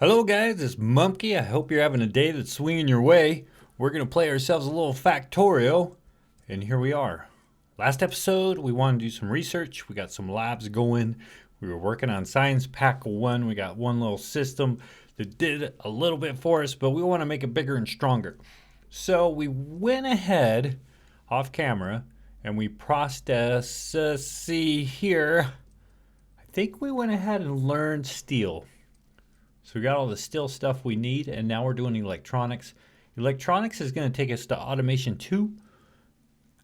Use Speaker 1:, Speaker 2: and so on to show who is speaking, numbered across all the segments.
Speaker 1: Hello guys, it's Mumkey. I hope you're having a day that's swinging your way. We're going to play ourselves a little Factorio, and here we are. Last episode, we wanted to do some research. We got some labs going. We were working on Science Pack 1. We got one little system that did a little bit for us, but we want to make it bigger and stronger. So we went ahead off camera and we processed, see here, I think we went ahead and learned steel. So we got all the steel stuff we need, and now we're doing electronics. Electronics is going to take us to automation 2,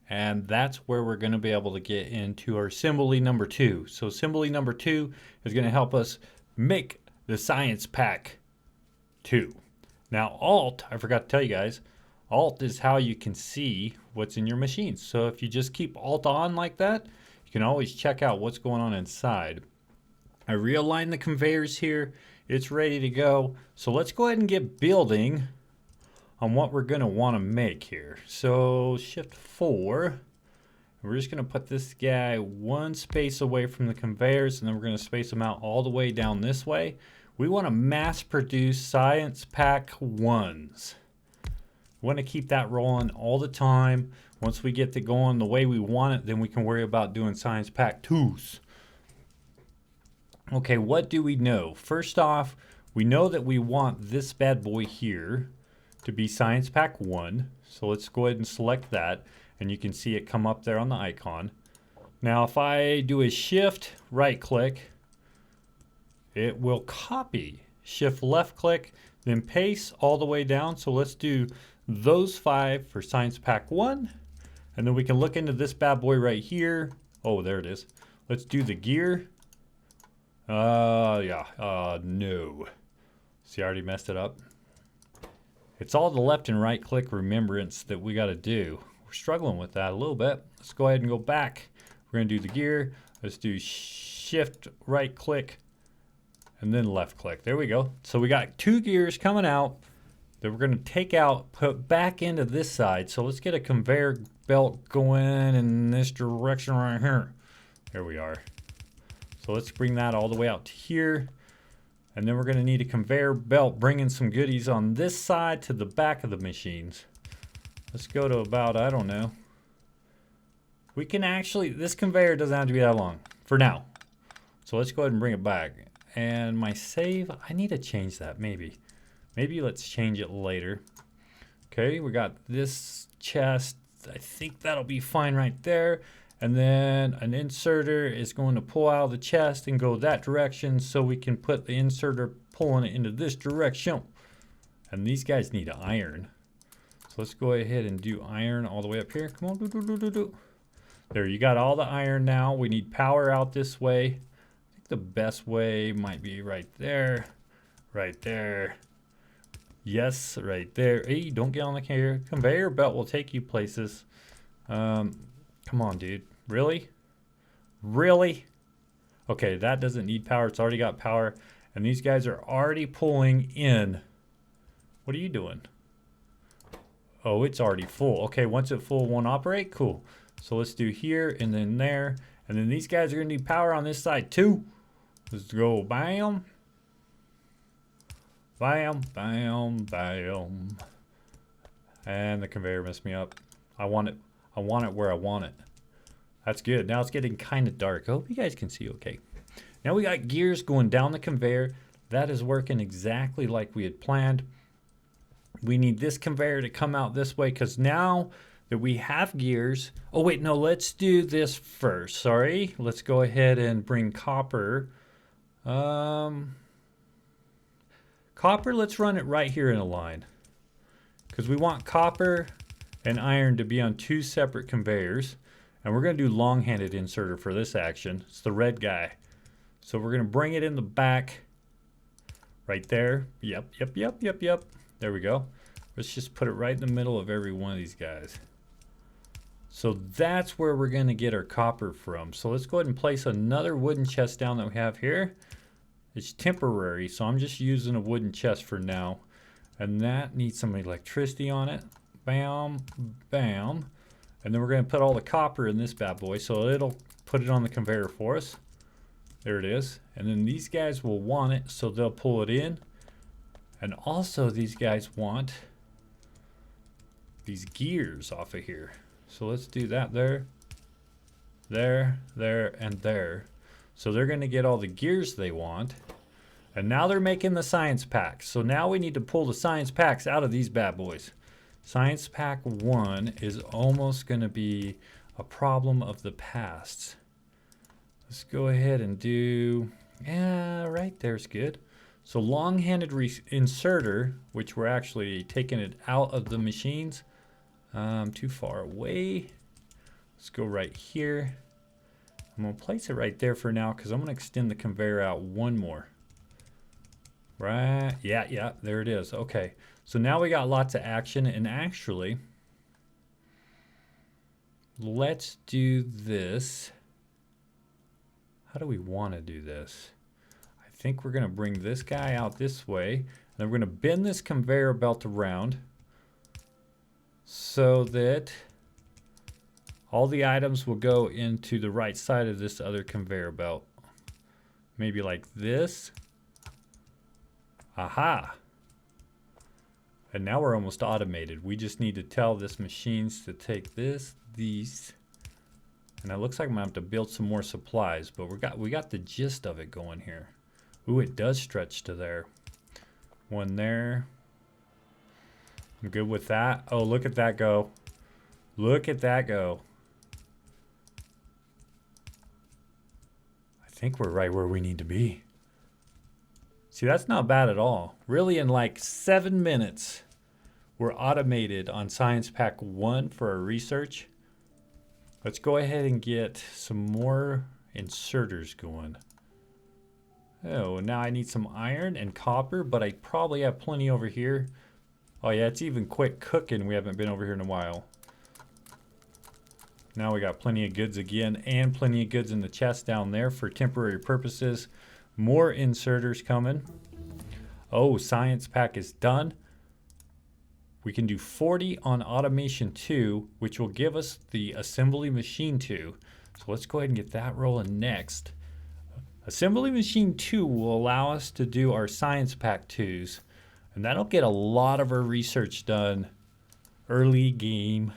Speaker 1: and that's where we're going to be able to get into our assembly number 2. So assembly number 2 is going to help us make the Science Pack 2. Now Alt, I forgot to tell you guys, Alt is how you can see what's in your machine. So if you just keep Alt on like that, you can always check out what's going on inside. I realigned the conveyors here. It's ready to go. So let's go ahead and get building on what we're going to want to make here. So shift 4. We're just going to put this guy one space away from the conveyors, and then we're going to space them out all the way down this way. We want to mass produce Science Pack 1s. We want to keep that rolling all the time. Once we get to going the way we want it, then we can worry about doing Science Pack 2s. Okay, what do we know? First off, we know that we want this bad boy here to be Science Pack 1. So let's go ahead and select that, and you can see it come up there on the icon. Now if I do a shift right click, it will copy. Shift left click, then paste all the way down. So let's do those 5 for Science Pack 1. And then we can look into this bad boy right here. Oh, there it is. Let's do the gear. No. See, I already messed it up. It's all the left and right click remembrance that we got to do. We're struggling with that a little bit. Let's go ahead and go back. We're going to do the gear. Let's do shift right click and then left click. There we go. So we got 2 gears coming out that we're going to take out, put back into this side. So let's get a conveyor belt going in this direction right here. There we are. So let's bring that all the way out to here. And then we're going to need a conveyor belt bringing some goodies on this side to the back of the machines. Let's go to about, I don't know. We can actually, this conveyor doesn't have to be that long for now. So let's go ahead and bring it back. And my save, I need to change that maybe. Maybe let's change it later. Okay, we got this chest. I think that'll be fine right there. And then an inserter is going to pull out of the chest and go that direction, so we can put the inserter pulling it into this direction. And these guys need iron. So let's go ahead and do iron all the way up here. Come on. There, you got all the iron now. We need power out this way. I think the best way might be right there. Right there. Yes, right there. Hey, don't get on the conveyor. Conveyor belt will take you places. Come on, dude. Really? Really? Okay, that doesn't need power. It's already got power. And these guys are already pulling in. What are you doing? Oh, it's already full. Okay, once it's full, it won't operate? Cool. So let's do here and then there. And then these guys are going to need power on this side too. Let's go bam. Bam, bam, bam. And the conveyor messed me up. I want it where I want it. That's good. Now it's getting kind of dark. I hope you guys can see okay. Now we got gears going down the conveyor. That is working exactly like we had planned. We need this conveyor to come out this way because now that we have gears. Oh wait, no, let's do this first. Sorry. Let's go ahead and bring copper. Copper, let's run it right here in a line. Because we want copper and iron to be on 2 separate conveyors. And we're going to do long-handed inserter for this action. It's the red guy. So we're going to bring it in the back. Right there. Yep. There we go. Let's just put it right in the middle of every one of these guys. So that's where we're going to get our copper from. So let's go ahead and place another wooden chest down that we have here. It's temporary, so I'm just using a wooden chest for now. And that needs some electricity on it. Bam, bam. And then we're going to put all the copper in this bad boy, so it'll put it on the conveyor for us. There it is. And then these guys will want it, so they'll pull it in. And also these guys want these gears off of here. So let's do that there, and there. So they're going to get all the gears they want. And now they're making the science packs. So now we need to pull the science packs out of these bad boys. Science pack 1 is almost going to be a problem of the past. Let's go ahead and do, yeah, right there's good. So long-handed inserter, which we're actually taking it out of the machines. Too far away. Let's go right here. I'm going to place it right there for now because I'm going to extend the conveyor out one more. Right, yeah, there it is. Okay, so now we got lots of action, and actually, let's do this. How do we want to do this? I think we're going to bring this guy out this way, and then we're going to bend this conveyor belt around so that all the items will go into the right side of this other conveyor belt. Maybe like this. Aha! And now we're almost automated. We just need to tell this machines to take this, these, and it looks like I'm gonna have to build some more supplies, but we got the gist of it going here. Ooh, it does stretch to there. One there. I'm good with that. Oh, look at that go. Look at that go. I think we're right where we need to be. See, that's not bad at all. Really, in like 7 minutes, we're automated on Science Pack 1 for our research. Let's go ahead and get some more inserters going. Oh, now I need some iron and copper, but I probably have plenty over here. Oh yeah, it's even quick cooking. We haven't been over here in a while. Now we got plenty of goods again, and plenty of goods in the chest down there for temporary purposes. More inserters coming. Oh, science pack is done. We can do 40 on automation 2, which will give us the assembly machine 2. So let's go ahead and get that rolling next. Assembly machine 2 will allow us to do our science pack 2s, and that'll get a lot of our research done early game.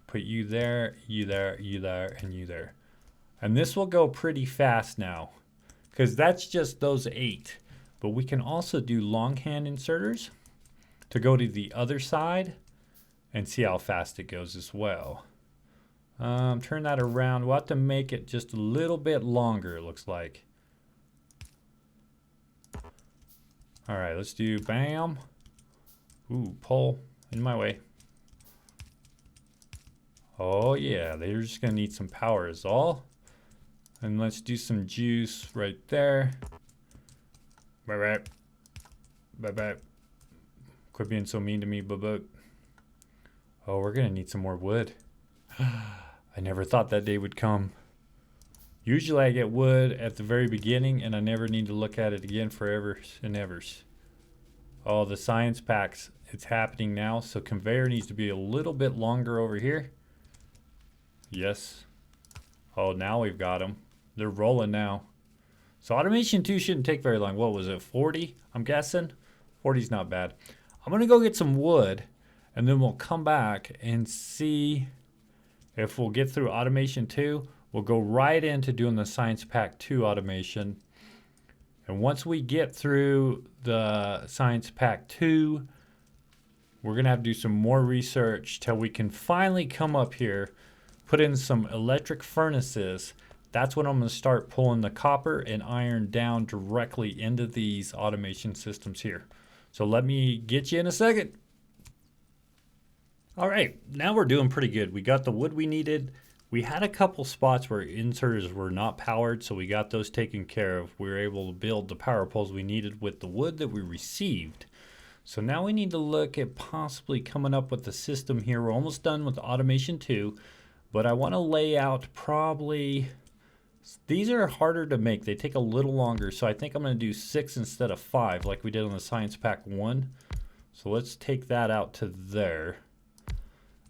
Speaker 1: Put you there, you there, you there, and you there. And this will go pretty fast now, because that's just those 8. But we can also do longhand inserters to go to the other side and see how fast it goes as well. Turn that around. We'll have to make it just a little bit longer, it looks like. All right, let's do bam. Ooh, pull in my way. Oh yeah, they're just gonna need some power is all. And let's do some juice right there. Bye bye. Quit being so mean to me, bye. Oh, we're gonna need some more wood. I never thought that day would come. Usually I get wood at the very beginning and I never need to look at it again forever and ever. Oh, the science packs, it's happening now. So conveyor needs to be a little bit longer over here. Yes. Oh, now we've got them. They're rolling now. So automation 2 shouldn't take very long. What was it, 40? I'm guessing. 40's not bad. I'm gonna go get some wood and then we'll come back and see if we'll get through automation 2. We'll go right into doing the science pack 2 automation. And once we get through the science pack 2, we're gonna have to do some more research till we can finally come up here, put in some electric furnaces. That's when I'm gonna start pulling the copper and iron down directly into these automation systems here. So let me get you in a second. All right, now we're doing pretty good. We got the wood we needed. We had a couple spots where inserters were not powered, so we got those taken care of. We were able to build the power poles we needed with the wood that we received. So now we need to look at possibly coming up with a system here. We're almost done with automation 2, but I want to lay out probably, these are harder to make. They take a little longer, so I think I'm going to do 6 instead of 5 like we did on the science pack 1. So let's take that out to there.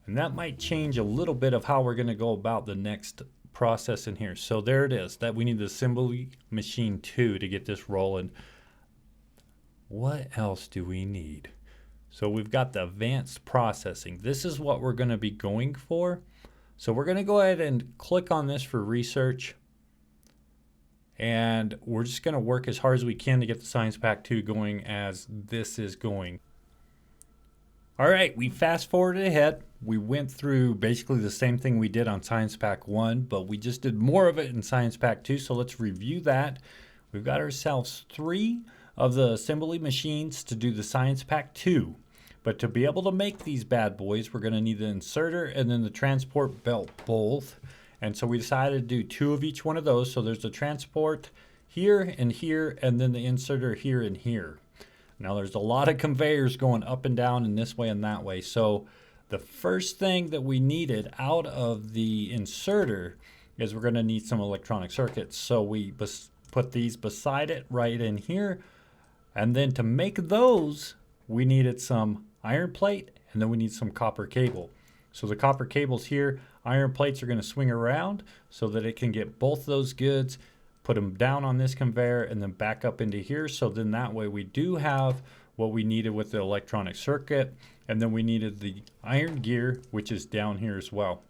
Speaker 1: And that might change a little bit of how we're going to go about the next process in here. So there it is. That we need the assembly machine 2 to get this rolling. what else do we need? So we've got the advanced processing. This is what we're going to be going for. So we're going to go ahead and click on this for research. And we're just going to work as hard as we can to get the Science Pack 2 going as this is going. All right, we fast forwarded ahead. We went through basically the same thing we did on Science Pack 1, but we just did more of it in Science Pack 2. So let's review that. We've got ourselves 3 of the assembly machines to do the Science Pack 2. But to be able to make these bad boys, we're going to need the inserter and then the transport belt both. And so we decided to do 2 of each one of those. So there's the transport here, and then the inserter here and here. Now there's a lot of conveyors going up and down in this way and that way. So the first thing that we needed out of the inserter is we're going to need some electronic circuits. So we put these beside it right in here. And then to make those, we needed some iron plate, and then we need some copper cable. So the copper cable's here. Iron plates are going to swing around so that it can get both those goods, put them down on this conveyor, and then back up into here. So then that way we do have what we needed with the electronic circuit. And then we needed the iron gear, which is down here as well.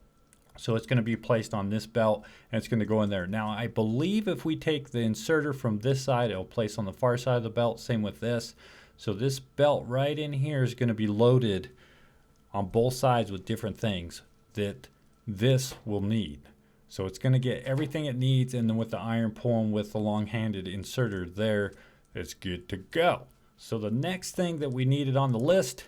Speaker 1: So it's going to be placed on this belt, and it's going to go in there. Now, I believe if we take the inserter from this side, it'll place on the far side of the belt. Same with this. So this belt right in here is going to be loaded on both sides with different things that this will need. So it's going to get everything it needs, and then with the iron pulling with the long-handed inserter there, it's good to go. So the next thing that we needed on the list,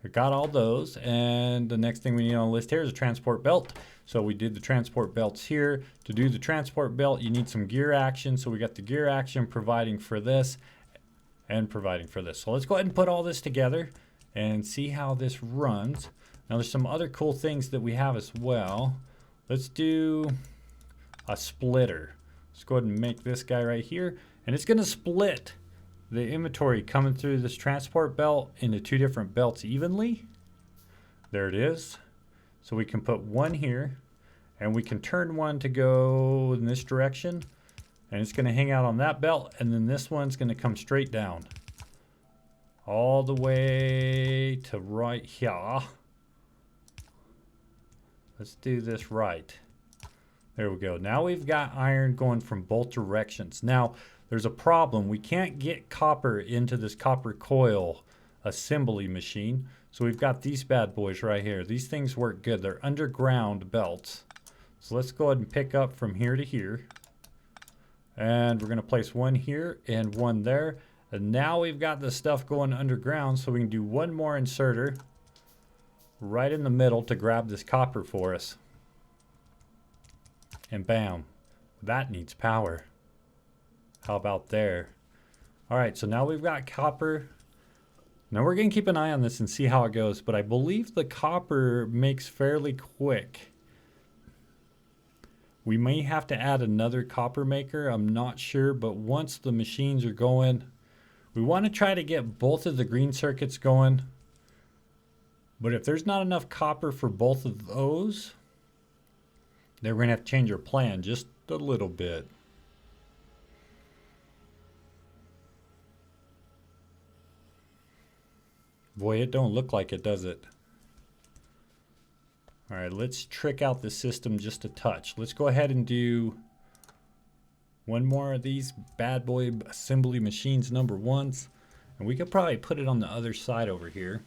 Speaker 1: I got all those, and the next thing we need on the list here is a transport belt. So we did the transport belts here. To do the transport belt, you need some gear action. So we got the gear action providing for this and providing for this. So let's go ahead and put all this together and see how this runs. Now there's some other cool things that we have as well. Let's do a splitter. Let's go ahead and make this guy right here, and it's going to split the inventory coming through this transport belt into 2 different belts evenly. There it is. So we can put one here, and we can turn one to go in this direction, and it's going to hang out on that belt, and then this one's going to come straight down all the way to right here. Let's do this right. There we go. Now we've got iron going from both directions. Now there's a problem. We can't get copper into this copper coil assembly machine. So we've got these bad boys right here. These things work good. They're underground belts. So let's go ahead and pick up from here to here. And we're going to place one here and one there. And now we've got the stuff going underground, so we can do one more inserter right in the middle to grab this copper for us. And bam, that needs power. How about there? All right, so now we've got copper. Now we're going to keep an eye on this and see how it goes, but I believe the copper makes fairly quick. We may have to add another copper maker. I'm not sure, but once the machines are going, we want to try to get both of the green circuits going. But if there's not enough copper for both of those, then we're going to have to change our plan just a little bit. Boy, it don't look like it, does it? All right, let's trick out the system just a touch. Let's go ahead and do one more of these bad boy assembly machines number 1s. And we could probably put it on the other side over here,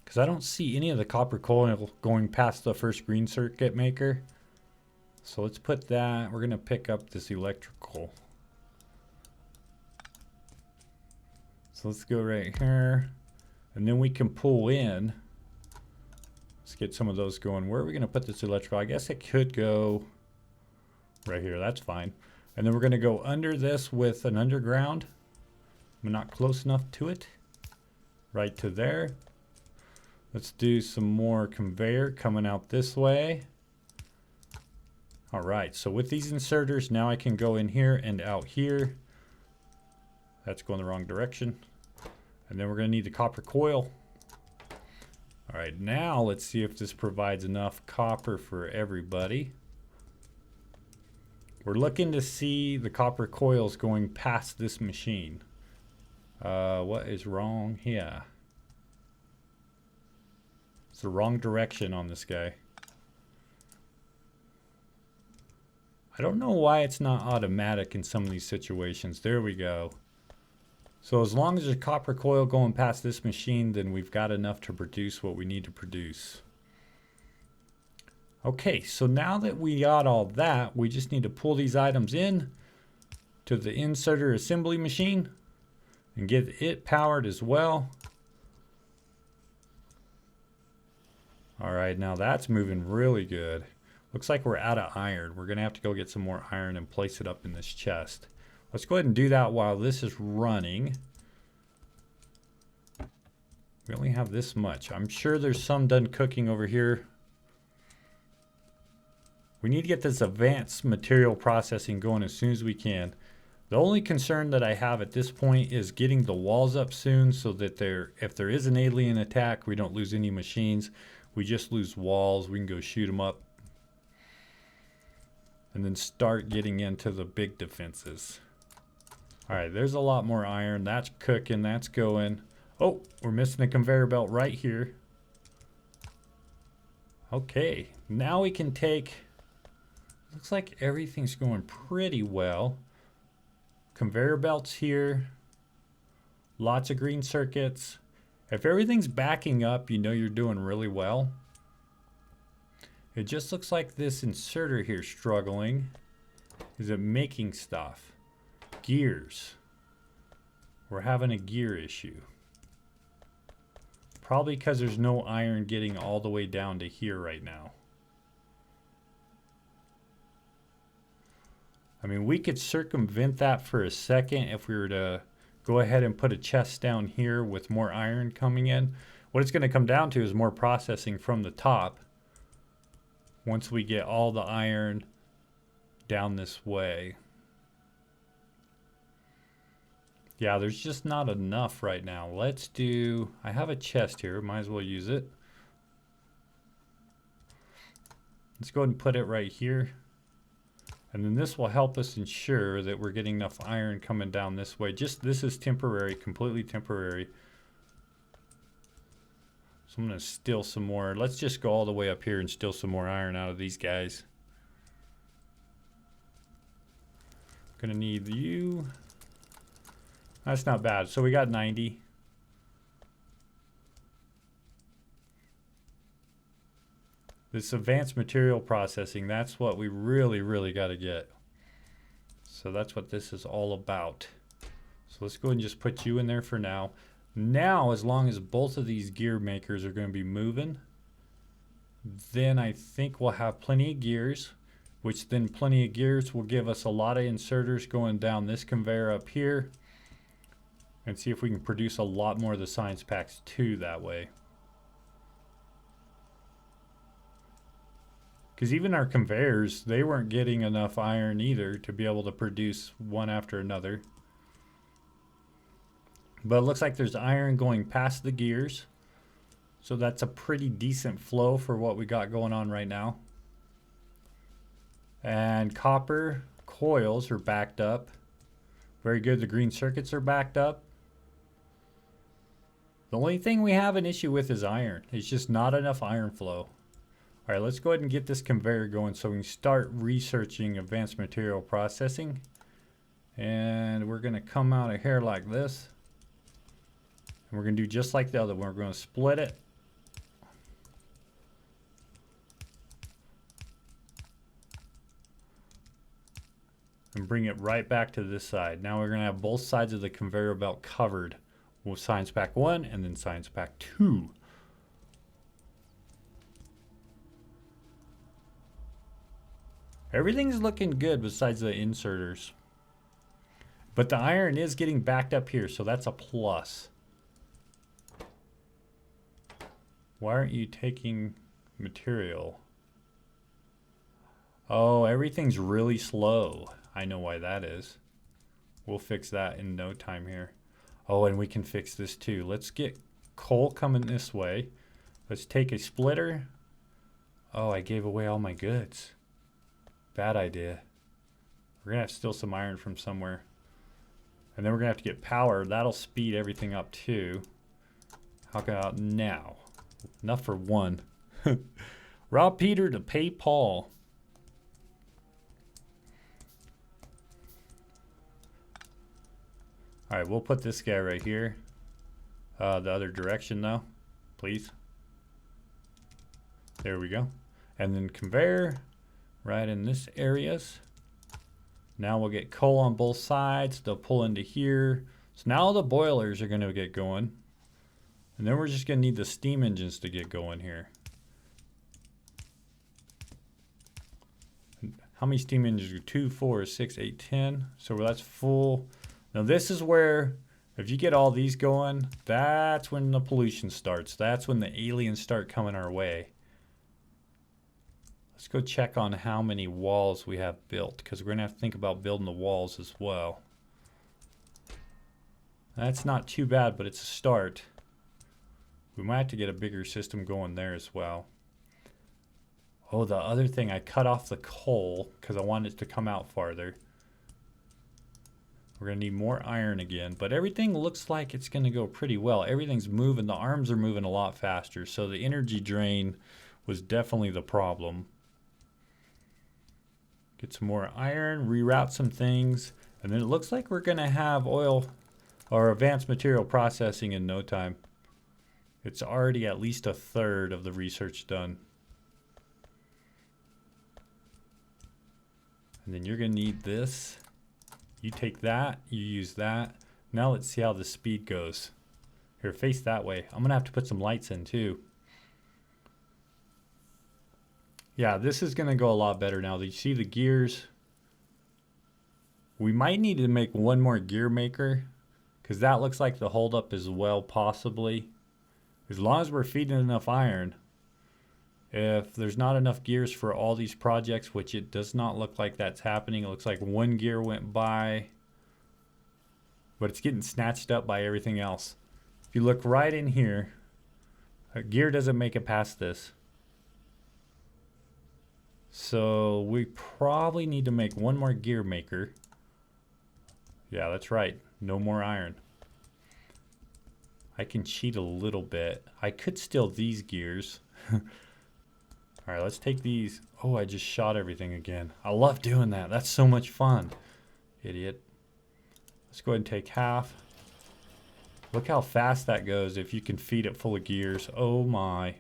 Speaker 1: because I don't see any of the copper coil going past the first green circuit maker. So let's put that. We're going to pick up this electrical. So let's go right here. And then we can pull in. Let's get some of those going. Where are we going to put this electrical? I guess it could go right here. That's fine. And then we're going to go under this with an underground. I'm not close enough to it. Right to there. Let's do some more conveyor coming out this way. All right, so with these inserters, now I can go in here and out here. That's going the wrong direction. And then we're going to need the copper coil. All right, now let's see if this provides enough copper for everybody. We're looking to see the copper coils going past this machine. What is wrong here? It's the wrong direction on this guy. I don't know why it's not automatic in some of these situations. There we go. So as long as there's copper coil going past this machine, then we've got enough to produce what we need to produce. Okay, so now that we got all that, we just need to pull these items in to the inserter assembly machine and get it powered as well. All right, now that's moving really good. Looks like we're out of iron. We're gonna have to go get some more iron and place it up in this chest. Let's go ahead and do that while this is running. We only have this much. I'm sure there's some done cooking over here. We need to get this advanced material processing going as soon as we can. The only concern that I have at this point is getting the walls up soon so that if there is an alien attack, we don't lose any machines. We just lose walls. We can go shoot them up. And then start getting into the big defenses. All right, there's a lot more iron. That's cooking, that's going. Oh, we're missing a conveyor belt right here. Okay, now we can take, looks like everything's going pretty well. Conveyor belts here. Lots of green circuits. If everything's backing up, you know you're doing really well. It just looks like this inserter here is struggling. Is it making stuff? Gears. We're having a gear issue. Probably because there's no iron getting all the way down to here right now. I mean, we could circumvent that for a second if we were to go ahead and put a chest down here with more iron coming in. What it's going to come down to is more processing from the top. Once we get all the iron down this way. Yeah, there's just not enough right now. Let's do, I have a chest here, might as well use it. Let's go ahead and put it right here. And then this will help us ensure that we're getting enough iron coming down this way. Just, this is temporary, completely temporary. So I'm gonna steal some more. Let's just go all the way up here and steal some more iron out of these guys. Gonna need you. That's not bad. So we got 90. This advanced material processing, that's what we really got to get. So that's what this is all about. So let's go ahead and just put you in there for now. Now, as long as both of these gear makers are going to be moving, then I think we'll have plenty of gears, which then plenty of gears will give us a lot of inserters going down this conveyor up here. And see if we can produce a lot more of the science packs too that way. Because even our conveyors, they weren't getting enough iron either to be able to produce one after another. But it looks like there's iron going past the gears. So that's a pretty decent flow for what we got going on right now. And copper coils are backed up. Very good. The green circuits are backed up. The only thing we have an issue with is iron. It's just not enough iron flow. All right, let's go ahead and get this conveyor going so we can start researching advanced material processing. And we're going to come out of here like this. And we're going to do just like the other one. We're going to split it. And bring it right back to this side. Now we're going to have both sides of the conveyor belt covered with Science Pack 1 and then Science Pack 2. Everything's looking good besides the inserters. But the iron is getting backed up here, so that's a plus. Why aren't you taking material? Oh, everything's really slow. I know why that is. We'll fix that in no time here. Oh, and we can fix this too. Let's get coal coming this way. Let's take a splitter. Oh, I gave away all my goods. Bad idea. We're going to have to steal some iron from somewhere. And then we're going to have to get power. That'll speed everything up too. How about now? Enough for one. Rob Peter to pay Paul. All right, we'll put this guy right here. The other direction though, please. There we go. And then conveyor right in this areas. Now we'll get coal on both sides. They'll pull into here. So now the boilers are going to get going. And then we're just going to need the steam engines to get going here. How many steam engines? 2, 4, 6, 8, 10. So that's full. Now this is where, if you get all these going, that's when the pollution starts. That's when the aliens start coming our way. Let's go check on how many walls we have built, because we're going to have to think about building the walls as well. That's not too bad, but it's a start. We might have to get a bigger system going there as well. Oh, the other thing, I cut off the coal because I wanted it to come out farther. We're going to need more iron again, but everything looks like it's going to go pretty well. Everything's moving. The arms are moving a lot faster, so the energy drain was definitely the problem. Get some more iron, reroute some things, and then it looks like we're going to have oil or advanced material processing in no time. It's already at least a third of the research done. And then you're going to need this. You take that, you use that. Now let's see how the speed goes. Here, face that way. I'm going to have to put some lights in too. Yeah, this is going to go a lot better now. You see the gears? We might need to make one more gear maker, because that looks like the holdup as well, possibly. As long as we're feeding enough iron. If there's not enough gears for all these projects, which it does not look like that's happening. It looks like one gear went by, but it's getting snatched up by everything else. If you look right in here, a gear doesn't make it past this. So we probably need to make one more gear maker. Yeah, that's right. No more iron. I can cheat a little bit. I could steal these gears. All right, let's take these. Oh, I just shot everything again. I love doing that. That's so much fun. Idiot. Let's go ahead and take half. Look how fast that goes if you can feed it full of gears. Oh my.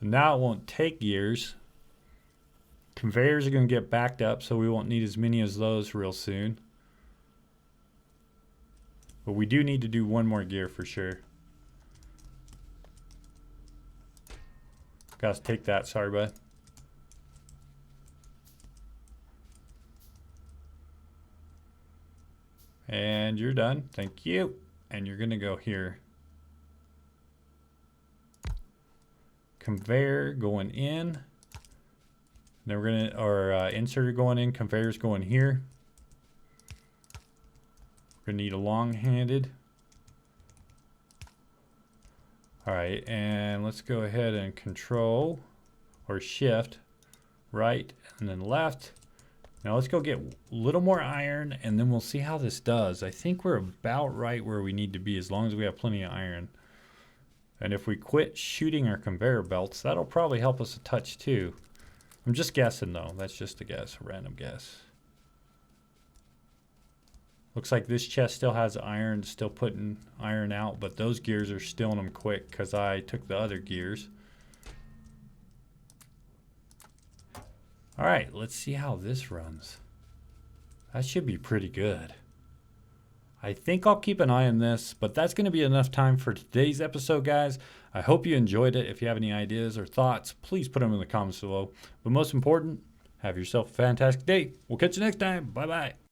Speaker 1: Now it won't take gears. Conveyors are going to get backed up, so we won't need as many as those real soon. But we do need to do one more gear for sure. Guys, take that. Sorry, bud. And you're done. Thank you. And you're going to go here. Conveyor going in. Then we're going to, or inserter going in. Conveyors going here. We're going to need a long-handed. All right, and let's go ahead and control or shift right and then left. Now let's go get a little more iron and then we'll see how this does. I think we're about right where we need to be as long as we have plenty of iron. And if we quit shooting our conveyor belts, that'll probably help us a touch too. I'm just guessing though. That's just a guess, a random guess. Looks like this chest still has iron, still putting iron out, but those gears are stealing them quick because I took the other gears. All right, let's see how this runs. That should be pretty good. I think I'll keep an eye on this, but that's going to be enough time for today's episode, guys. I hope you enjoyed it. If you have any ideas or thoughts, please put them in the comments below. But most important, have yourself a fantastic day. We'll catch you next time. Bye-bye.